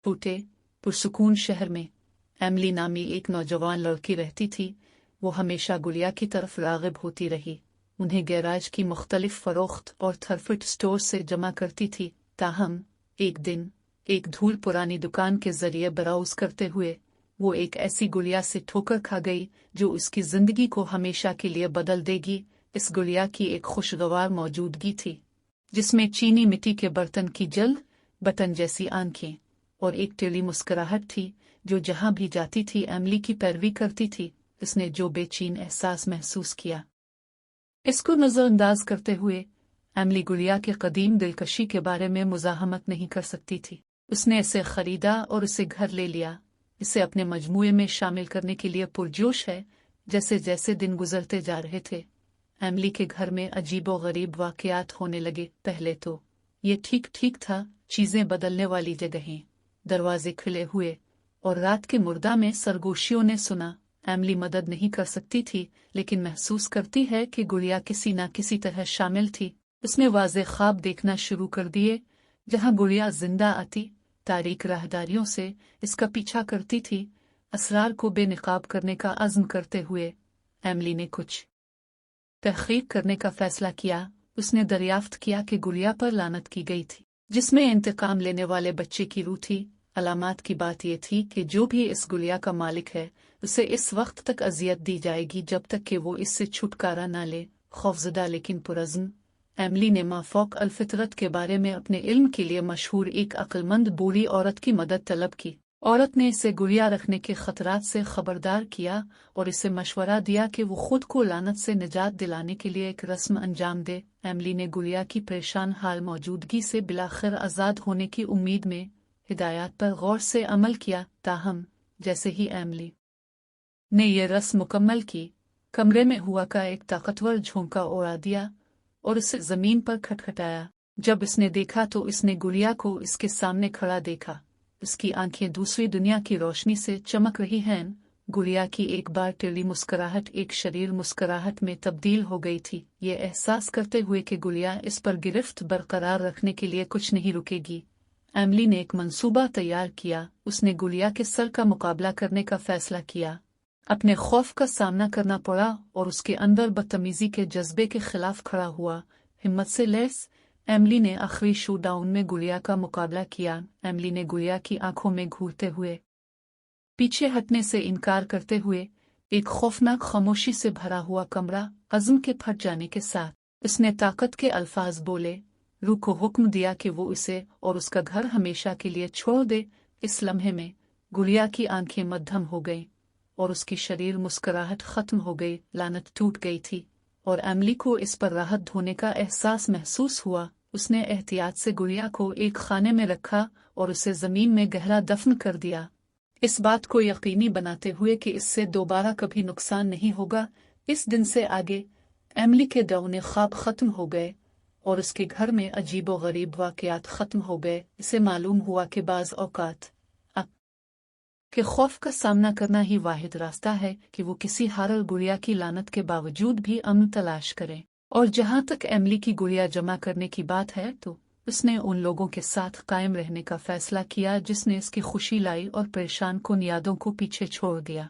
टूटे पुरसुकून शहर में एमली नामी एक नौजवान लड़की रहती थी। वो हमेशा गुड़िया की तरफ राग़िब होती रही, उन्हें गैराज की मुख्तलिफ फ़रोख्त और थर्फिट स्टोर से जमा करती थी। ताहम एक दिन एक धूल पुरानी दुकान के ज़रिए ब्राउज़ करते हुए वो एक ऐसी गुड़िया से ठोकर खा गई जो उसकी ज़िंदगी को हमेशा के लिए बदल देगी। इस गुड़िया की एक खुशगवार मौजूदगी थी जिसमें चीनी मिट्टी के बर्तन की जल्द बटन जैसी आंखें और एक टेढ़ी मुस्कुराहट थी जो जहां भी जाती थी एमली की पैरवी करती थी। उसने जो बेचैन एहसास महसूस किया, इसको नज़रअंदाज करते हुए एमली गुड़िया के कदीम दिलकशी के बारे में मुज़ाहमत नहीं कर सकती थी। उसने इसे ख़रीदा और उसे घर ले लिया, इसे अपने मजमूए में शामिल करने के लिए पुरजोश है। जैसे जैसे दिन गुजरते जा रहे थे एमली के घर में अजीबो गरीब वाक़यात होने लगे। पहले तो ये ठीक ठीक था, चीज़ें बदलने वाली जगहें, दरवाजे खुले हुए और रात के मुर्दा में सरगोशियों ने सुना। एमली मदद नहीं कर सकती थी लेकिन महसूस करती है कि गुड़िया किसी न किसी तरह शामिल थी। उसने वाज़े ख्वाब देखना शुरू कर दिए जहां गुड़िया जिंदा आती, तारीक राहदारियों से इसका पीछा करती थी। असरार को बेनकाब करने का अज़्म करते हुए एमली ने कुछ तहक़ीक़ करने का फ़ैसला किया। उसने दरियाफ्त किया कि गुड़िया पर लानत की गई थी जिसमें इंतकाम लेने वाले बच्चे की रूह थी। अलामात की बात यह थी कि जो भी इस गुड़िया का मालिक है उसे इस वक्त तक अजियत दी जाएगी जब तक कि वो इससे छुटकारा न ले। खौफज़दा लेकिन पुरज़्म एमली ने माफ़ौक़ अलफ़ितरत के बारे में अपने इल्म के लिए मशहूर एक अक्लमंद बूढ़ी औरत की मदद तलब की। औरत ने इसे गुड़िया रखने के ख़तरात से ख़बरदार किया और इसे मशवरा दिया कि वो खुद को लानत से निजात दिलाने के लिए एक रस्म अंजाम दे। एमली ने गुड़िया की परेशान हाल मौजूदगी से बिलाखिर आज़ाद होने की उम्मीद में हिदायत पर गौर से अमल किया। ताहम जैसे ही एमली ने यह रस्म मुकम्मल की, कमरे में हुआ का एक ताकतवर झोंका उड़ा दिया और उसे ज़मीन पर खटखटाया। जब इसने देखा तो इसने गुड़िया को इसके सामने खड़ा देखा। उसकी आंखें दूसरी दुनिया की रोशनी से चमक रही हैं। गुड़िया की एक बार टेढ़ी मुस्कुराहट एक शरीर मुस्कुराहट में तब्दील हो गई थी, ये एहसास करते हुए कि गुड़िया इस पर गिरफ्त बरकरार रखने के लिए कुछ नहीं रुकेगी। एमली ने एक मंसूबा तैयार किया। उसने गुड़िया के सर का मुकाबला करने का फैसला किया। अपने खौफ का सामना करना पड़ा और उसके अंदर बदतमीजी के जज्बे के खिलाफ खड़ा हुआ। हिम्मत से लैस एमली ने आखिरी शोडाउन में गुड़िया का मुकाबला किया। एमली ने गुड़िया की आंखों में घूरते हुए पीछे हटने से इनकार करते हुए एक खौफनाक खामोशी से भरा हुआ कमरा अज़्म के फट जाने के साथ उसने ताकत के अल्फाज बोले। रूह को हुक्म दिया कि वो इसे और उसका घर हमेशा के लिए छोड़ दे। इस लम्हे में गुड़िया की आंखें मद्धम हो गईं और उसकी शरीर मुस्कुराहट ख़त्म हो गई। लानत टूट गई थी और एमली को इस पर राहत ढोने का एहसास महसूस हुआ। उसने एहतियात से गुड़िया को एक खाने में रखा और उसे ज़मीन में गहरा दफन कर दिया, इस बात को यकीनी बनाते हुए कि इससे दोबारा कभी नुकसान नहीं होगा। इस दिन से आगे एमली के डौने ख्वाब ख़त्म हो गए और उसके घर में अजीबो गरीब वाक़यात ख़त्म हो गए। इसे मालूम हुआ कि बाज़ औक़ात के खौफ का सामना करना ही वाहिद रास्ता है कि वो किसी हारल गुड़िया की लानत के बावजूद भी अमन तलाश करें। और जहाँ तक एमली की गुड़िया जमा करने की बात है तो उसने उन लोगों के साथ कायम रहने का फैसला किया जिसने इसकी खुशी लाई और परेशान कुन यादों को पीछे छोड़ दिया।